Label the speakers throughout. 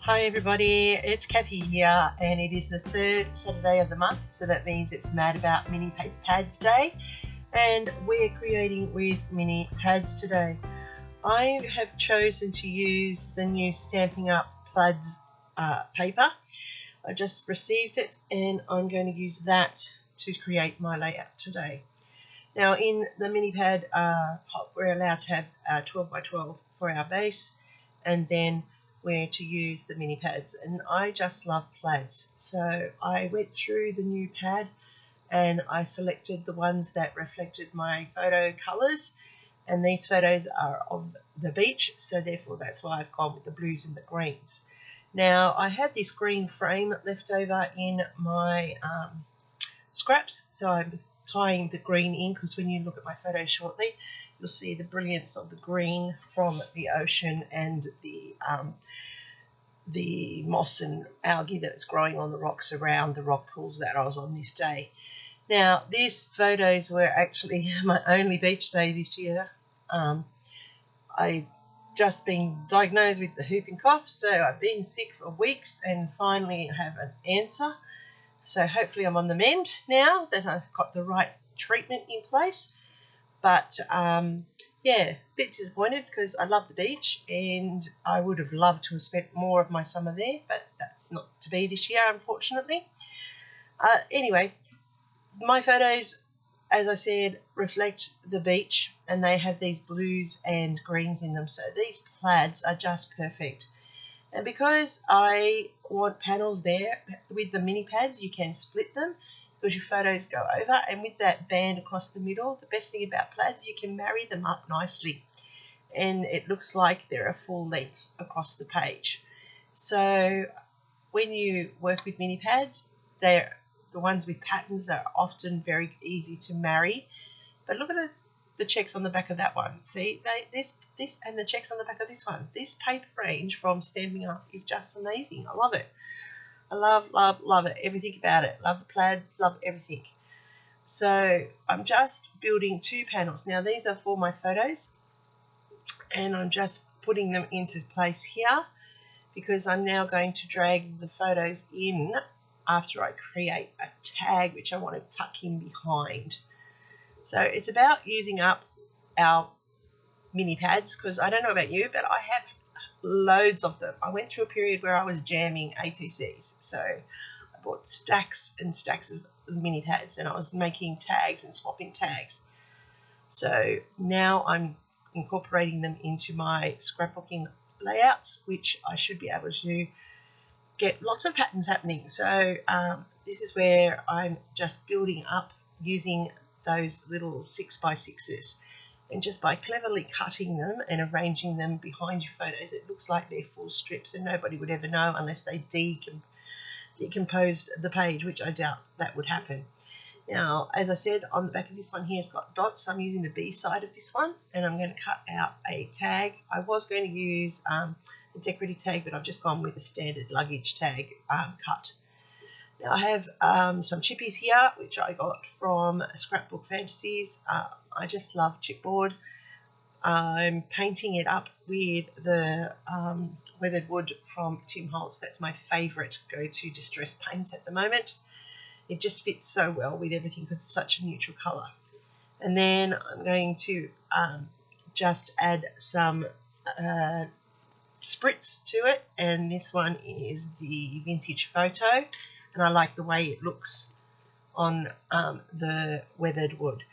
Speaker 1: Hi everybody, it's Kathy here, and it is the third Saturday of the month, so that means it's Mad About Mini Pads Day, and we're creating with Mini Pads today. I have chosen to use the new Stampin' Up! Plaids paper. I just received it, and I'm going to use that to create my layout today. Now in the mini pad pot, we're allowed to have 12 by 12 for our base, and then where to use the mini pads, and I just love plaids, so I went through the new pad and I selected the ones that reflected my photo colours, and these photos are of the beach, so therefore that's why I've gone with the blues and the greens. Now I have this green frame left over in my scraps, so I'm tying the green in, because when you look at my photo shortly you'll see the brilliance of the green from the ocean and the moss and algae that's growing on the rocks around the rock pools that I was on this day. Now these photos were actually my only beach day this year. I just been diagnosed with the whooping cough, so I've been sick for weeks and finally have an answer. So hopefully I'm on the mend now that I've got the right treatment in place. But yeah, a bit disappointed because I love the beach and I would have loved to have spent more of my summer there, but that's not to be this year, unfortunately. Anyway, my photos, as I said, reflect the beach, and they have these blues and greens in them, so these plaids are just perfect. And because I want panels there, with the mini pads you can split them because your photos go over, and with that band across the middle, the best thing about plaids, you can marry them up nicely and it looks like they're a full length across the page. So when you work with mini pads, the ones with patterns are often very easy to marry. But look at the checks on the back of that one. See, this and the checks on the back of this one. This paper range from Stampin' Up! Is just amazing. I love it. I love it. Everything about it. Love the plaid, love everything. So I'm just building two panels. Now these are for my photos, and I'm just putting them into place here because I'm now going to drag the photos in after I create a tag which I want to tuck in behind. So it's about using up our mini pads, because I don't know about you, but I have loads of them. I went through a period where I was jamming ATCs, so I bought stacks and stacks of mini pads, and I was making tags and swapping tags. So now I'm incorporating them into my scrapbooking layouts, which I should be able to get lots of patterns happening. So this is where I'm just building up using those little 6x6s, and just by cleverly cutting them and arranging them behind your photos, it looks like they're full strips, and nobody would ever know unless they decomposed the page, which I doubt that would happen. Now, as I said, on the back of this one here, it's got dots. I'm using the B side of this one, and I'm going to cut out a tag. I was going to use a decorative tag, but I've just gone with a standard luggage tag cut. Now I have some chippies here, which I got from Scrapbook Fantasies. I just love chipboard. I'm painting it up with the weathered wood from Tim Holtz. That's my favourite go-to distress paint at the moment. It just fits so well with everything because it's such a neutral colour. And then I'm going to just add some spritz to it, and this one is the vintage photo, and I like the way it looks on the weathered wood.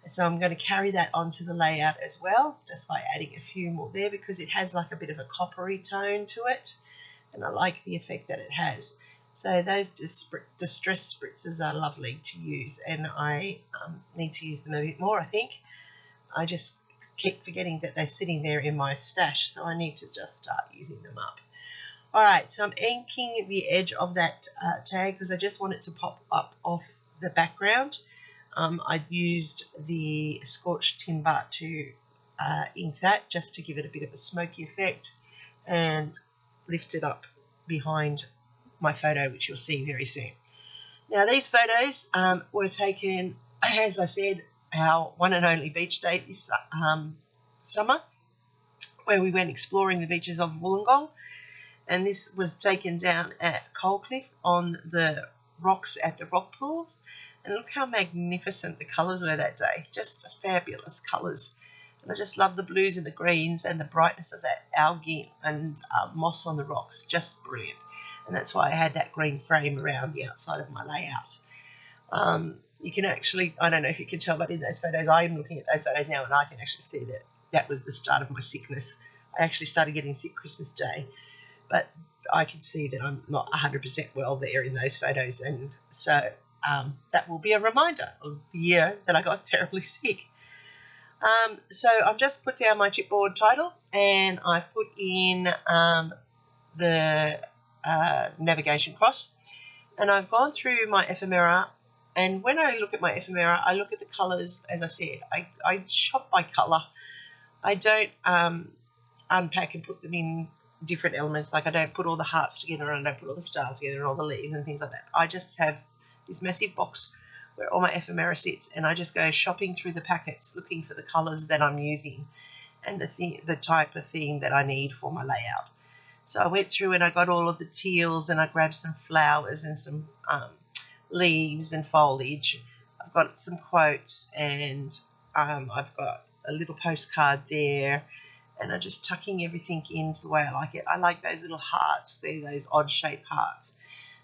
Speaker 1: So I'm going to carry that onto the layout as well, just by adding a few more there, because it has like a bit of a coppery tone to it, and I like the effect that it has. So those distress spritzers are lovely to use, and I need to use them a bit more, I think. I just keep forgetting that they're sitting there in my stash, so I need to just start using them up. Alright, so I'm inking the edge of that tag because I just want it to pop up off the background. I've used the scorched timber to ink that, just to give it a bit of a smoky effect and lift it up behind my photo, which you'll see very soon. Now these photos were taken, as I said, our one and only beach day this summer, where we went exploring the beaches of Wollongong. and this was taken down at Coalcliff on the rocks at the rock pools. And look how magnificent the colours were that day, just fabulous colours. And I just love the blues and the greens and the brightness of that algae and moss on the rocks, just brilliant. And that's why I had that green frame around the outside of my layout. You can actually, I don't know if you can tell, but in those photos, I am looking at those photos now and I can actually see that that was the start of my sickness. I actually started getting sick Christmas Day, but I can see that I'm not 100% well there in those photos, and so that will be a reminder of the year that I got terribly sick. So I've just put down my chipboard title, and I've put in the navigation cross, and I've gone through my ephemera. And when I look at my ephemera, I look at the colours. As I said, I shop by colour. I don't unpack and put them in different elements. Like I don't put all the hearts together, and I don't put all the stars together and all the leaves and things like that. I just have this massive box where all my ephemera sits, and I just go shopping through the packets looking for the colours that I'm using and the type of theme that I need for my layout. So I went through and I got all of the teals, and I grabbed some flowers and some leaves and foliage. I've got some quotes, and I've got a little postcard there, and I'm just tucking everything into the way I like it. I like those little hearts. They're those odd shaped hearts.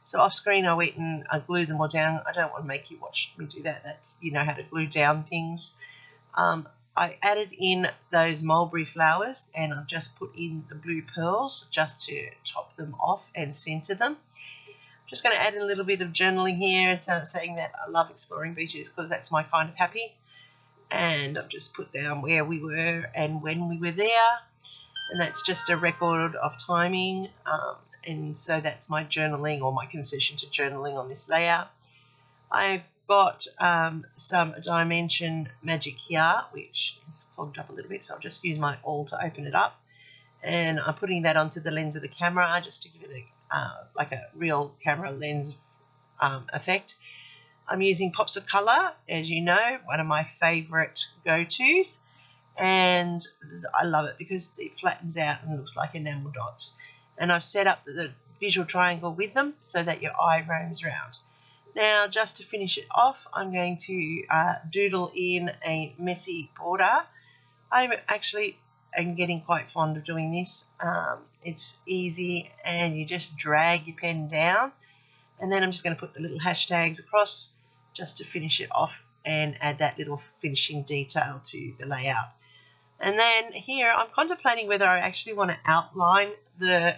Speaker 1: So off screen I went and I glued them all down. I don't want to make you watch me do that. That's, you know how to glue down things. I added in those mulberry flowers, and I've just put in the blue pearls just to top them off and centre them. Just going to add in a little bit of journaling here, saying that I love exploring beaches because that's my kind of happy. And I've just put down where we were and when we were there, and that's just a record of timing. And so that's my journaling, or my concession to journaling on this layout. I've got some dimension magic here, which is clogged up a little bit, so I'll just use my awl to open it up. And I'm putting that onto the lens of the camera just to give it like a real camera lens effect. I'm using pops of colour, as you know, one of my favourite go-tos, and I love it because it flattens out and looks like enamel dots. And I've set up the visual triangle with them so that your eye roams around. Now, just to finish it off, I'm going to doodle in a messy border. I'm getting quite fond of doing this. It's easy, and you just drag your pen down, and then I'm just going to put the little hashtags across just to finish it off and add that little finishing detail to the layout. And then here I'm contemplating whether I actually want to outline the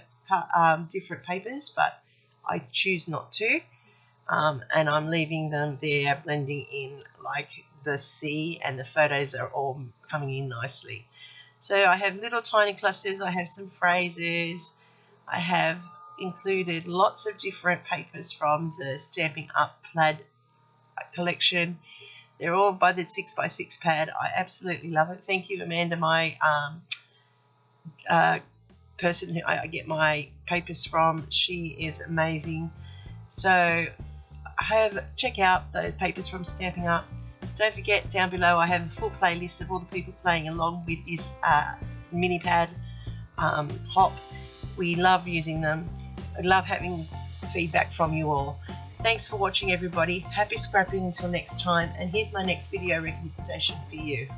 Speaker 1: different papers, but I choose not to, and I'm leaving them there blending in like the sea, and the photos are all coming in nicely. So I have little tiny clusters, I have some phrases, I have included lots of different papers from the Stamping Up Plaid collection. They're all by the 6x6 pad. I absolutely love it. Thank you, Amanda, my person who I get my papers from. She is amazing. So check out the papers from Stamping Up. Don't forget, down below I have a full playlist of all the people playing along with this mini pad hop. We love using them. I love having feedback from you all. Thanks for watching, everybody. Happy scrapping until next time, and here's my next video recommendation for you.